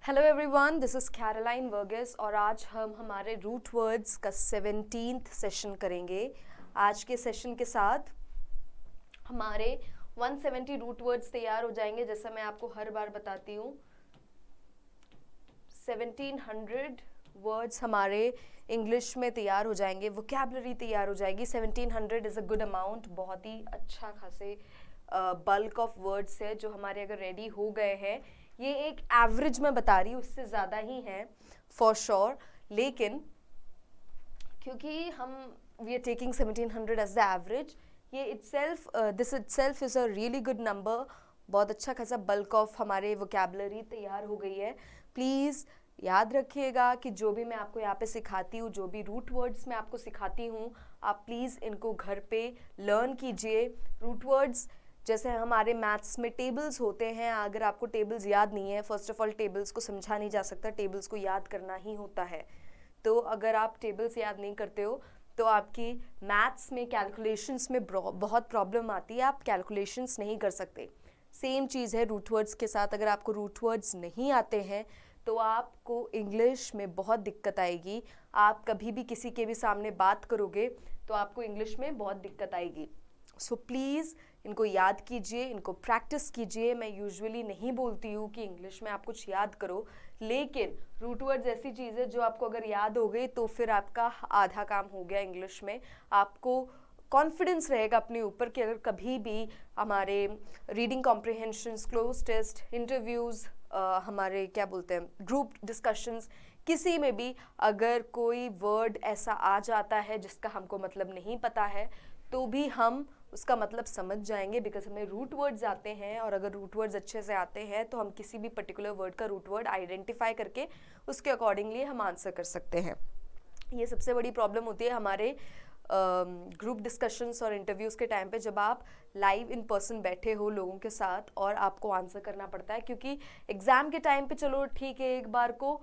Hello everyone, this is Caroline Varghese और आज हम हमारे रूट वर्ड्स का 17th सेशन करेंगे। आज के सेशन के साथ हमारे 170 रूट वर्ड्स तैयार हो जाएंगे। जैसा मैं आपको हर बार बताती हूँ, 1700 वर्ड्स हमारे इंग्लिश में तैयार हो जाएंगे, वोकैबलरी तैयार हो जाएगी। 1700 इज़ अ गुड अमाउंट, बहुत ही अच्छा खासे बल्क ऑफ वर्ड्स है जो हमारे अगर रेडी हो गए हैं। ये एक एवरेज मैं बता रही हूँ, उससे ज़्यादा ही है फॉर श्योर, लेकिन क्योंकि हम we are taking 1700 as the average, ये itself this itself is a really good number. बहुत अच्छा खासा बल्क ऑफ हमारे वोकैबलरी तैयार हो गई है। प्लीज़ याद रखिएगा कि जो भी मैं आपको यहाँ पे सिखाती हूँ, जो भी रूट वर्ड्स मैं आपको सिखाती हूँ, आप प्लीज़ इनको घर पे लर्न कीजिए। रूट वर्ड्स जैसे हमारे मैथ्स में टेबल्स होते हैं, अगर आपको टेबल्स याद नहीं है, फर्स्ट ऑफ ऑल टेबल्स को समझा नहीं जा सकता, टेबल्स को याद करना ही होता है। तो अगर आप टेबल्स याद नहीं करते हो तो आपकी मैथ्स में कैलकुलेशंस में बहुत प्रॉब्लम आती है, आप कैलकुलेशंस नहीं कर सकते। सेम चीज़ है रूट वर्ड्स के साथ। अगर आपको रूट वर्ड्स नहीं आते हैं तो आपको इंग्लिश में बहुत दिक्कत आएगी। आप कभी भी किसी के भी सामने बात करोगे तो आपको इंग्लिश में बहुत दिक्कत आएगी। सो प्लीज़ इनको याद कीजिए, इनको प्रैक्टिस कीजिए। मैं यूजुअली नहीं बोलती हूँ कि इंग्लिश में आप कुछ याद करो, लेकिन रूट वर्ड्स ऐसी चीज़ है जो आपको अगर याद हो गई तो फिर आपका आधा काम हो गया इंग्लिश में। आपको कॉन्फिडेंस रहेगा अपने ऊपर कि अगर कभी भी हमारे reading comprehensions, cloze test, interviews, हमारे क्या बोलते हैं ग्रुप डिस्कशंस, किसी में भी अगर कोई वर्ड ऐसा आ जाता है जिसका हमको मतलब नहीं पता है तो भी हम उसका मतलब समझ जाएंगे, बिकॉज हमें रूट वर्ड्स आते हैं। और अगर रूट वर्ड्स अच्छे से आते हैं तो हम किसी भी पर्टिकुलर वर्ड का रूट वर्ड आइडेंटिफाई करके उसके अकॉर्डिंगली हम आंसर कर सकते हैं। ये सबसे बड़ी प्रॉब्लम होती है हमारे ग्रुप डिस्कशंस और इंटरव्यूज़ के टाइम पे, जब आप लाइव इन पर्सन बैठे हो लोगों के साथ और आपको आंसर करना पड़ता है। क्योंकि एग्ज़ाम के टाइम पे चलो ठीक है, एक बार को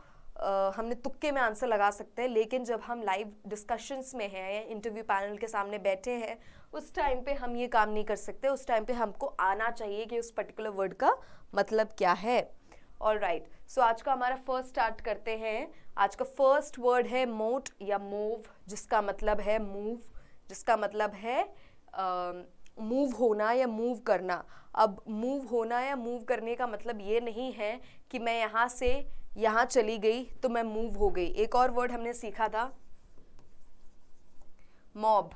हमने तुक्के में आंसर लगा सकते हैं, लेकिन जब हम लाइव डिस्कशंस में हैं या इंटरव्यू पैनल के सामने बैठे हैं, उस टाइम पे हम ये काम नहीं कर सकते। उस टाइम पे हमको आना चाहिए कि उस पर्टिकुलर वर्ड का मतलब क्या है। ऑल राइट, सो आज का हमारा फर्स्ट स्टार्ट करते हैं। आज का फर्स्ट वर्ड है मोट या मूव, जिसका मतलब है मूव, जिसका मतलब है मूव होना या मूव करना। अब मूव होना या मूव करने का मतलब ये नहीं है कि मैं यहाँ से यहाँ चली गई तो मैं मूव हो गई। एक और वर्ड हमने सीखा था मॉब,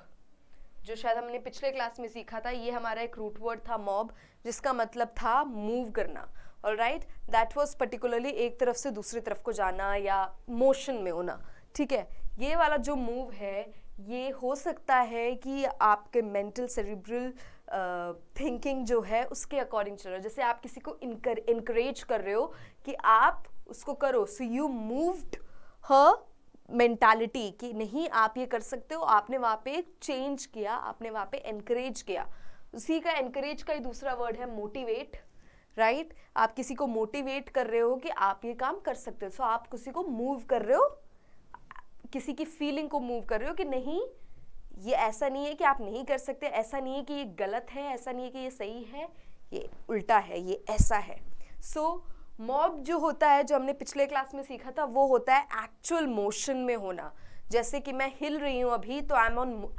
जो शायद हमने पिछले क्लास में सीखा था। ये हमारा एक रूट वर्ड था मॉब, जिसका मतलब था मूव करना। ऑलराइट, दैट वाज पर्टिकुलरली एक तरफ से दूसरी तरफ को जाना या मोशन में होना। ठीक है, ये वाला जो मूव है ये हो सकता है कि आपके मेंटल सेरिब्रल थिंकिंग जो है उसके अकॉर्डिंग चल रहा है। जैसे आप किसी को इनकरेज कर रहे हो कि आप उसको करो, so you moved her mentality कि नहीं आप ये कर सकते हो। आपने वहाँ पे चेंज किया, आपने वहाँ पे एनकरेज किया। उसी का एनकरेज का ही दूसरा वर्ड है मोटिवेट। राइट, आप किसी को मोटिवेट कर रहे हो कि आप ये काम कर सकते हो। सो आप किसी को मूव कर रहे हो, किसी की फीलिंग को मूव कर रहे हो कि नहीं ये ऐसा नहीं है कि आप नहीं कर सकते, ऐसा नहीं है कि ये गलत है, ऐसा नहीं है कि ये सही है, ये उल्टा है, ये ऐसा है। सो मॉब जो होता है, जो हमने पिछले क्लास में सीखा था, वो होता है एक्चुअल मोशन में होना। जैसे कि मैं हिल रही हूँ अभी तो आई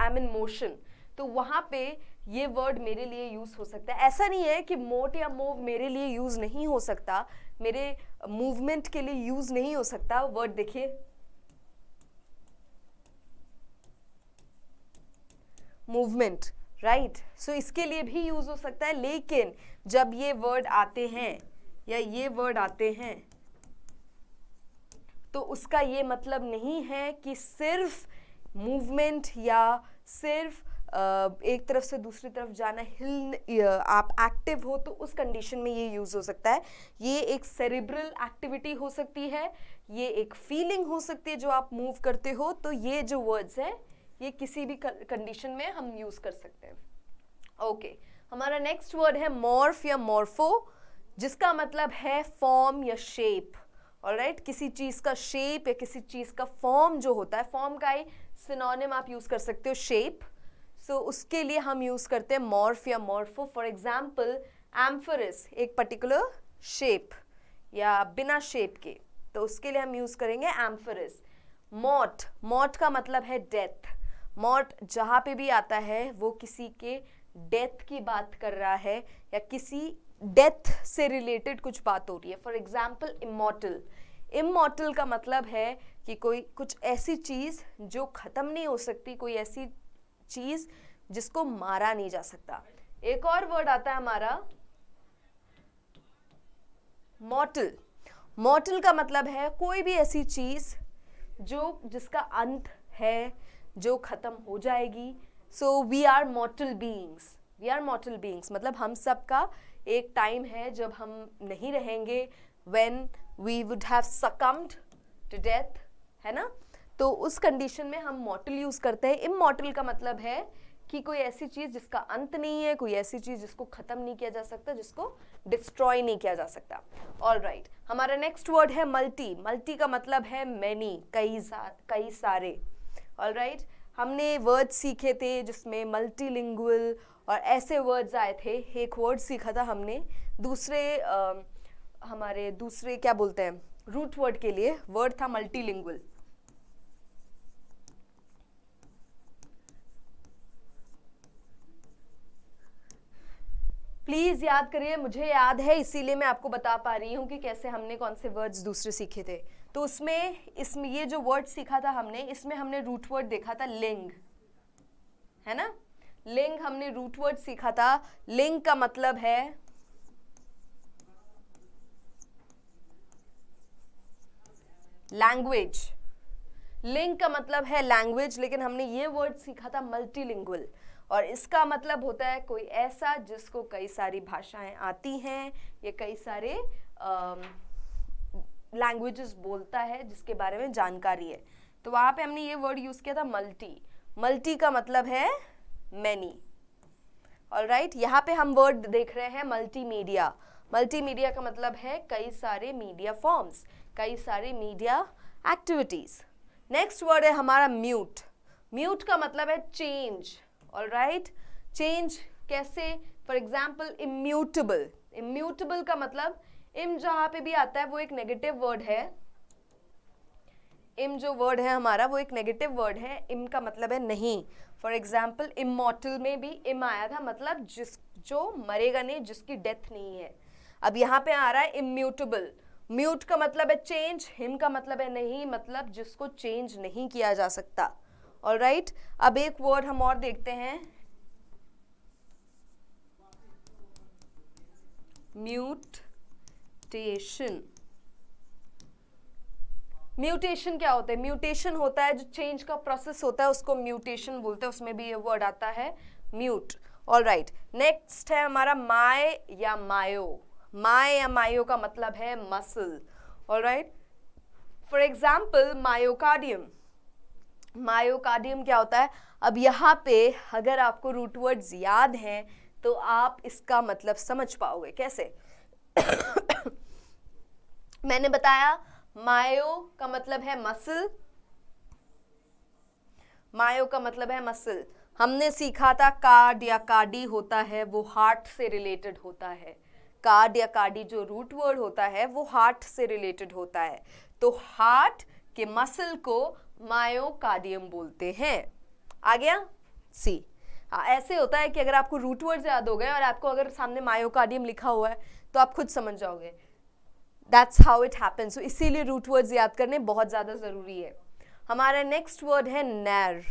एम इन मोशन, तो वहाँ पे ये वर्ड मेरे लिए यूज़ हो सकता है। ऐसा नहीं है कि मोट या मूव मेरे लिए यूज़ नहीं हो सकता, मेरे मूवमेंट के लिए यूज़ नहीं हो सकता। वर्ड देखिए मूवमेंट, राइट, सो इसके लिए भी यूज़ हो सकता है। लेकिन जब ये वर्ड आते हैं या ये वर्ड आते हैं तो उसका ये मतलब नहीं है कि सिर्फ मूवमेंट या सिर्फ एक तरफ से दूसरी तरफ जाना, हिल, आप एक्टिव हो तो उस कंडीशन में ये यूज़ हो सकता है। ये एक सेरिब्रल एक्टिविटी हो सकती है, ये एक फीलिंग हो सकती है जो आप मूव करते हो। तो ये जो वर्ड्स हैं ये किसी भी कंडीशन में हम यूज़ कर सकते हैं। ओके, हमारा नेक्स्ट वर्ड है मॉर्फ या मॉर्फो, जिसका मतलब है फॉर्म या शेप। ऑलराइट, किसी चीज़ का शेप या किसी चीज़ का फॉर्म जो होता है, फॉर्म का ही सिनोनिम आप यूज़ कर सकते हो शेप। सो उसके लिए हम यूज़ करते हैं मॉर्फ या मॉर्फो। फॉर एग्जाम्पल एम्फोरस एक पर्टिकुलर शेप, या बिना शेप के, तो उसके लिए हम यूज करेंगे एम्फोरस। मॉट, मॉट का मतलब है डेथ। मॉट जहाँ पे भी आता है वो किसी के डेथ की बात कर रहा है या किसी डेथ से रिलेटेड कुछ बात हो रही है। फॉर एग्जाम्पल इमॉर्टल, इमॉर्टल का मतलब है कि कोई कुछ ऐसी चीज जो खत्म नहीं हो सकती, कोई ऐसी चीज जिसको मारा नहीं जा सकता। एक और वर्ड आता है हमारा मॉर्टल। मॉर्टल का मतलब है कोई भी ऐसी चीज जो जिसका अंत है, जो खत्म हो जाएगी। So we are mortal beings, we are mortal beings मतलब हम सब का एक टाइम है जब हम नहीं रहेंगे, when we would have succumbed to death, है ना। तो उस कंडीशन में हम मॉर्टल यूज करते हैं। इमॉर्टल का मतलब है कि कोई ऐसी चीज जिसका अंत नहीं है, कोई ऐसी चीज जिसको खत्म नहीं किया जा सकता, जिसको डिस्ट्रॉय नहीं किया जा सकता। ऑलराइट, हमारा नेक्स्ट वर्ड है मल्टी। मल्टी का मतलब है मैनी, कई सारे। ऑलराइट, हमने वर्ड सीखे थे जिसमें मल्टीलिंगुअल और ऐसे वर्ड्स आए थे। एक वर्ड सीखा था हमने दूसरे हमारे दूसरे क्या बोलते हैं रूट वर्ड के लिए, वर्ड था मल्टीलिंगुअल। प्लीज याद करिए, मुझे याद है इसीलिए मैं आपको बता पा रही हूँ कि कैसे हमने कौन से वर्ड्स दूसरे सीखे थे। तो इसमें ये जो वर्ड सीखा था हमने, इसमें हमने रूट वर्ड देखा था लिंग, है ना। लिंग हमने रूट वर्ड सीखा था। लिंग का मतलब है लैंग्वेज, लिंग का मतलब है लैंग्वेज, लेकिन हमने ये वर्ड सीखा था मल्टीलिंगुअल, और इसका मतलब होता है कोई ऐसा जिसको कई सारी भाषाएं आती हैं, या कई सारे लैंग्वेजेस बोलता है, जिसके बारे में जानकारी है। तो वहां पे हमने ये वर्ड यूज किया था मल्टी। मल्टी का मतलब है मैनी। ऑलराइट, यहाँ पे हम वर्ड देख रहे हैं मल्टीमीडिया। मल्टीमीडिया का मतलब है कई सारे मीडिया फॉर्म्स, कई सारे मीडिया एक्टिविटीज। नेक्स्ट वर्ड है हमारा म्यूट। म्यूट का मतलब है चेंज। ऑलराइट, चेंज कैसे? For example immutable. इम्यूटेबल का मतलब इम जहां पे भी आता है वो एक नेगेटिव वर्ड है। इम जो वर्ड है हमारा वो एक नेगेटिव वर्ड है। इम का मतलब है नहीं। फॉर एग्जाम्पल इमॉर्टल में भी इम आया था, मतलब जो मरेगा नहीं, जिसकी डेथ नहीं है। अब यहाँ पे आ रहा है इम्यूटेबल। म्यूट का मतलब है चेंज, हिम का मतलब है नहीं, मतलब जिसको चेंज नहीं किया जा सकता। ऑलराइट, अब एक वर्ड हम और देखते हैं, म्यूटेशन। म्यूटेशन क्या होता है? म्यूटेशन होता है जो चेंज का प्रोसेस होता है, उसको म्यूटेशन बोलते हैं। उसमें भी ये वर्ड आता है म्यूट। ऑलराइट, नेक्स्ट है हमारा माय या मायो। माय या मायो का मतलब है muscle. Alright, for example myocardium. Myocardium क्या होता है? अब यहाँ पे अगर आपको रूट वर्ड्स याद हैं तो आप इसका मतलब समझ पाओगे। कैसे? मैंने बताया मायो का मतलब है मसल। मायो का मतलब है मसल। हमने सीखा था कार्ड या कार्डी होता है वो हार्ट से रिलेटेड होता है। कार्ड या कार्डी जो रूट वर्ड होता है वो हार्ट से रिलेटेड होता है। तो हार्ट के मसल को मायोकार्डियम बोलते हैं। आ गया? सी। ऐसे होता है कि अगर आपको रूट वर्ड्स याद हो गए और आपको अगर सामने मायोकार्डियम लिखा हुआ है तो आप खुद समझ जाओगे। That's how it happens. So इसीलिए रूट वर्ड्स याद करने बहुत ज़्यादा ज़रूरी है। हमारा नेक्स्ट वर्ड है नैर।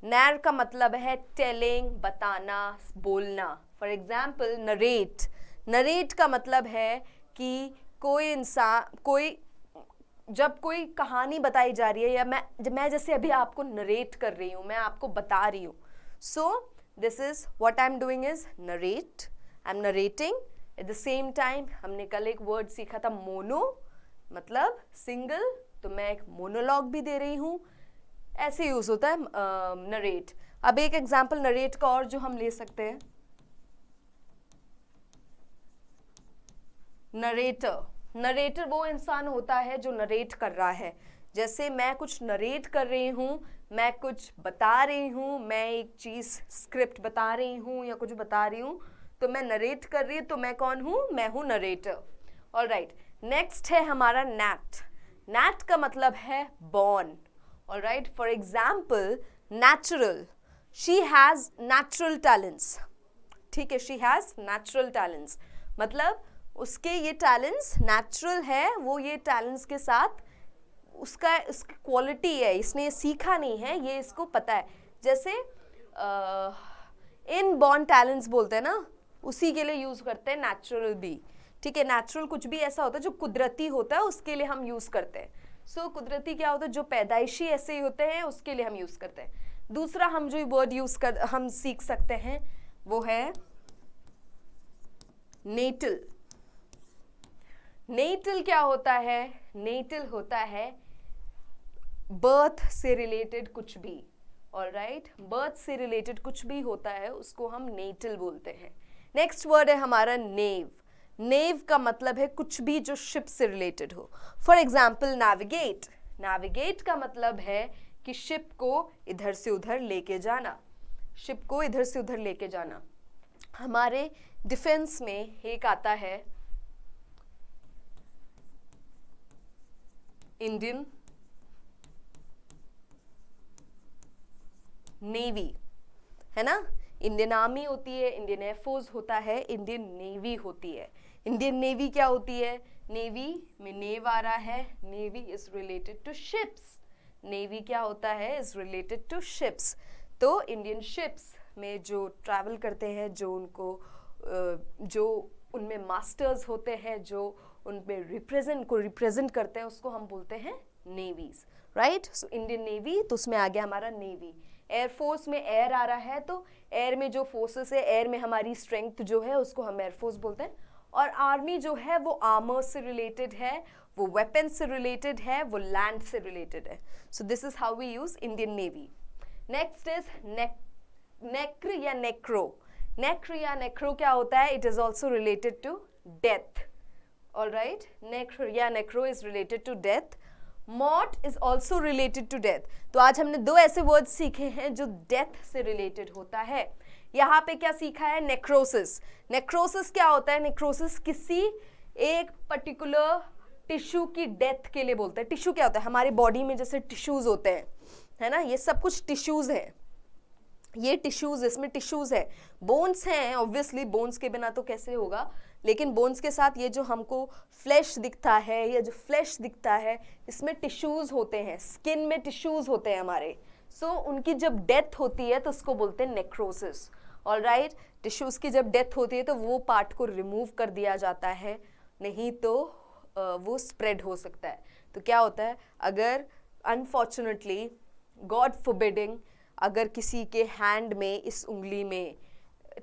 नैर का मतलब है टेलिंग, बताना, बोलना। For example narrate. नरेट का मतलब है कि कोई इंसान जब कोई कहानी बताई जा रही है, या मैं जैसे अभी आपको नरेट कर रही हूँ, मैं आपको बता रही हूँ। सो this is what I am doing is narrate. I am narrating. At the same time हमने कल एक वर्ड सीखा था मोनो, मतलब सिंगल, तो मैं एक मोनोलॉग भी दे रही हूँ। ऐसे यूज होता है नरेट। अब एक एग्जाम्पल नरेट का और जो हम ले सकते हैं, नरेटर। नरेटर वो इंसान होता है जो नरेट कर रहा है। जैसे मैं कुछ नरेट कर रही हूँ, मैं कुछ बता रही हूँ, मैं एक चीज स्क्रिप्ट बता रही हूँ या कुछ बता रही हूँ, तो मैं नरेट कर रही हूँ, तो मैं कौन हूँ? मैं हूँ नरेटर। ऑलराइट, नेक्स्ट है हमारा नैट। नैट का मतलब है born, alright. For example natural, she has natural talents, ठीक है, शी हैज नेचुरल टैलेंट्स, मतलब उसके ये टैलेंट्स नेचुरल है, वो ये टैलेंट्स के साथ उसका उसकी क्वालिटी है, इसने ये सीखा नहीं है, ये इसको पता है। जैसे इन बॉर्न टैलेंट्स बोलते हैं ना, उसी के लिए यूज करते हैं नेचुरल भी, ठीक है। नेचुरल कुछ भी ऐसा होता है जो कुदरती होता है, उसके लिए हम यूज करते हैं। सो कुदरती क्या होता है, जो पैदाइशी ऐसे ही होते हैं, उसके लिए हम यूज करते हैं। दूसरा हम जो वर्ड हम सीख सकते हैं वो है नेटल। नेटल क्या होता है, नेटल होता है बर्थ से रिलेटेड कुछ भी, ऑलराइट, बर्थ से रिलेटेड कुछ भी होता है उसको हम नेटल बोलते हैं। नेक्स्ट वर्ड है हमारा नेव। नेव का मतलब है कुछ भी जो शिप से रिलेटेड हो। फॉर एग्जाम्पल नेविगेट, नेविगेट का मतलब है कि शिप को इधर से उधर लेके जाना, शिप को इधर से उधर लेके जाना। हमारे डिफेंस में एक आता है इंडियन नेवी, है ना, इंडियन आर्मी होती है, इंडियन एयरफोर्स होता है, इंडियन नेवी होती है। इंडियन नेवी क्या होती है, नेवी में नेव आ रहा है, navy is related to ships, navy क्या होता है, इज रिलेटेड टू शिप्स। तो इंडियन शिप्स में जो ट्रैवल करते हैं, जो उनको जो उनमें मास्टर्स होते हैं, जो उन पे रिप्रेजेंट करते हैं, उसको हम बोलते हैं navies, right. So Indian navy, तो उसमें आ गया हमारा नेवी। एयरफोर्स में एयर आ रहा है, तो एयर में जो फोर्सेस है, एयर में हमारी स्ट्रेंथ जो है, उसको हम एयरफोर्स बोलते हैं। और आर्मी जो है वो आर्मर से रिलेटेड है, वो वेपन से रिलेटेड है, वो लैंड से रिलेटेड है। So this is how we use Indian navy. Next is necr या नेक्रो। नेक्र या नेक्रो क्या होता है, it is also related to death, alright. Necr या necro is related to death. Mort is also related to death. तो आज हमने दो ऐसे वर्ड सीखे हैं जो डेथ से रिलेटेड होता है। यहाँ पे क्या सीखा है, नेक्रोसिस। नेक्रोसिस क्या होता है, नेक्रोसिस किसी एक पर्टिकुलर टिश्यू की डेथ के लिए बोलते हैं। टिश्यू क्या होता है, हमारी बॉडी में जैसे टिश्यूज होते हैं, है ना, ये सब कुछ टिश्यूज है, ये टिश्यूज, इसमें टिश्यूज है, बोन्स हैं, ऑब्वियसली बोन्स के बिना तो कैसे होगा, लेकिन बोन्स के साथ ये जो हमको फ्लैश दिखता है, ये जो फ्लैश दिखता है, इसमें टिश्यूज होते हैं, स्किन में टिश्यूज होते हैं हमारे। सो उनकी जब डेथ होती है तो उसको बोलते हैं नेक्रोसिस, ऑलराइट। टिश्यूज की जब डेथ होती है तो वो पार्ट को रिमूव कर दिया जाता है, नहीं तो वो स्प्रेड हो सकता है। तो क्या होता है, अगर अनफॉर्चुनेटली, गॉड फॉरबिडिंग, अगर किसी के हैंड में, इस उंगली में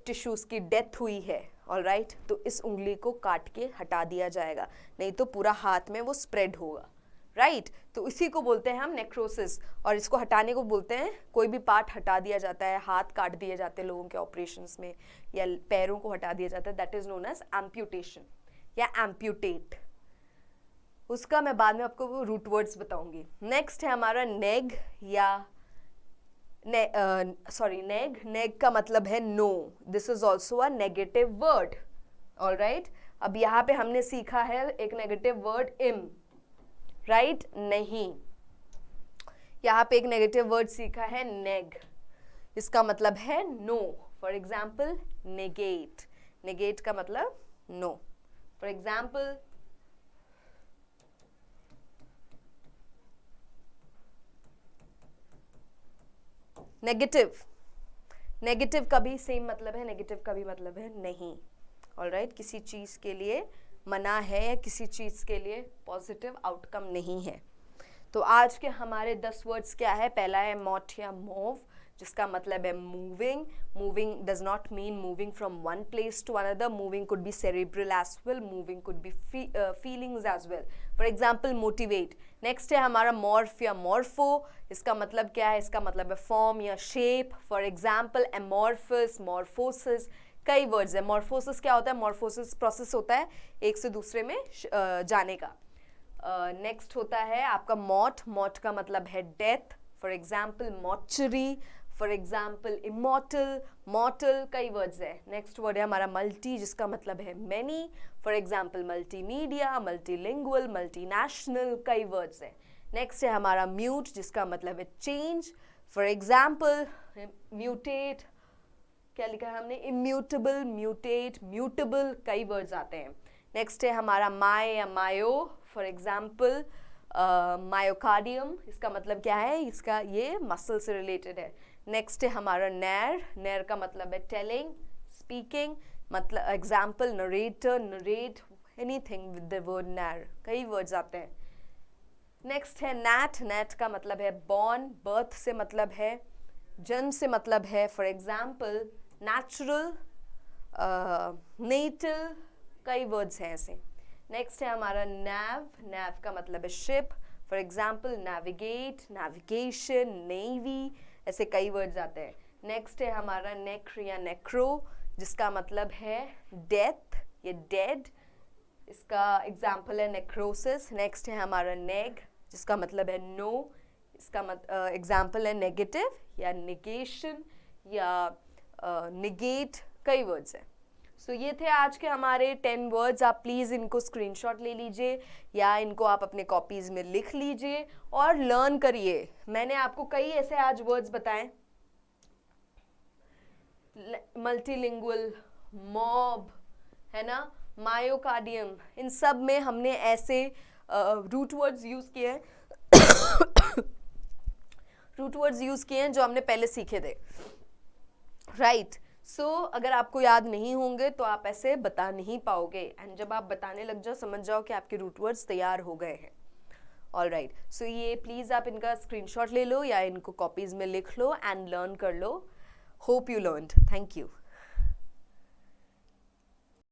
टिश्यूज की डेथ हुई है, ऑलराइट, तो इस उंगली को काट के हटा दिया जाएगा, नहीं तो पूरा हाथ में वो स्प्रेड होगा, राइट। तो इसी को बोलते हैं हम नेक्रोसिस, और इसको हटाने को बोलते हैं, कोई भी पार्ट हटा दिया जाता है, हाथ काट दिए जाते हैं लोगों के ऑपरेशंस में, या पैरों को हटा दिया जाता है, that is known as amputation या एम्प्यूटेट। उसका मैं बाद में आपको रूट वर्ड्स बताऊंगी। नेक्स्ट है हमारा नेग या नेग। नेग का मतलब है no, this is also a negative word, alright. अब यहाँ पे हमने सीखा है एक नेगेटिव वर्ड इम, राइट, नहीं। यहाँ पे एक नेगेटिव वर्ड सीखा है नेग, इसका मतलब है no. For example negate, negate का मतलब no. For example negative, negative का भी सेम मतलब है, नेगेटिव का भी मतलब है नहीं, ऑलराइट। किसी चीज के लिए मना है या किसी चीज के लिए पॉजिटिव आउटकम नहीं है। तो आज के हमारे 10 वर्ड्स क्या है, पहला है मॉट या मूव, जिसका मतलब है moving. Moving does not mean moving from one place to another, moving could be cerebral as well, moving could be feelings as well. For example motivate. Next है हमारा मॉर्फ या मॉर्फो, इसका मतलब क्या है, इसका मतलब है फॉर्म या shape. For example amorphous, morphosis, कई वर्ड्स है। मॉर्फोसिस क्या होता है, मॉर्फोसिस प्रोसेस होता है एक से दूसरे में जाने का। नेक्स्ट होता है आपका मॉट, मॉट का मतलब है death. For example mortuary, for example immortal, मॉर्टल, कई वर्ड्स है. नेक्स्ट वर्ड है हमारा मल्टी, जिसका मतलब है many. For example multimedia, multilingual, multinational, कई वर्ड्स है. नेक्स्ट है हमारा म्यूट, जिसका मतलब है चेंज. फॉर एग्जाम्पल म्यूटेट, क्या लिखा है हमने, इम्यूटेबल, म्यूटेट, म्यूटेबल, कई वर्ड्स आते हैं. नेक्स्ट है हमारा माय या मायो. फॉर एग्जाम्पल मायोकार्डियम, इसका मतलब क्या है, इसका ये मसल से रिलेटेड है. नेक्स्ट है हमारा नैर. नैर का मतलब है टेलिंग, स्पीकिंग, मतलब example narrator, narrate, anything with the word narr, कई वर्ड्स आते हैं. नेक्स्ट है नैट. नैट का मतलब है बॉर्न, बर्थ से मतलब है, जन्म से मतलब है. फॉर एग्जाम्पल नेचुरल, नेटल, कई वर्ड्स हैं ऐसे. नेक्स्ट है हमारा नैव. नैव का मतलब है ship. For example navigate, navigation, navy, ऐसे कई वर्ड्स आते हैं. नेक्स्ट है हमारा नेक्र या नेक्रो, जिसका मतलब है डेथ या डेड, इसका एग्जाम्पल है नेक्रोसिस. नेक्स्ट है हमारा नेग, जिसका मतलब है नो, इसका एग्जाम्पल है नेगेटिव या निगेशन या निगेट, कई वर्ड्स हैं. सो ये थे आज के हमारे 10 वर्ड्स. आप प्लीज़ इनको स्क्रीनशॉट ले लीजिए या इनको आप अपने कॉपीज़ में लिख लीजिए और लर्न करिए. मैंने आपको कई ऐसे आज वर्ड्स बताए, मल्टीलिंगुअल, मॉब, है ना, मायोकार्डियम, इन सब में हमने ऐसे रूट वर्ड्स यूज़ किए हैं रूट वर्ड्स यूज़ किए हैं जो हमने पहले सीखे थे, राइट. सो अगर आपको याद नहीं होंगे तो आप ऐसे बता नहीं पाओगे, एंड जब आप बताने लग जाओ समझ जाओ कि आपके रूट वर्ड्स तैयार हो गए हैं. All right. सो ये प्लीज़ आप इनका स्क्रीनशॉट ले लो या इनको कॉपीज़ में लिख लो एंड लर्न कर लो. Hope you learned. Thank you.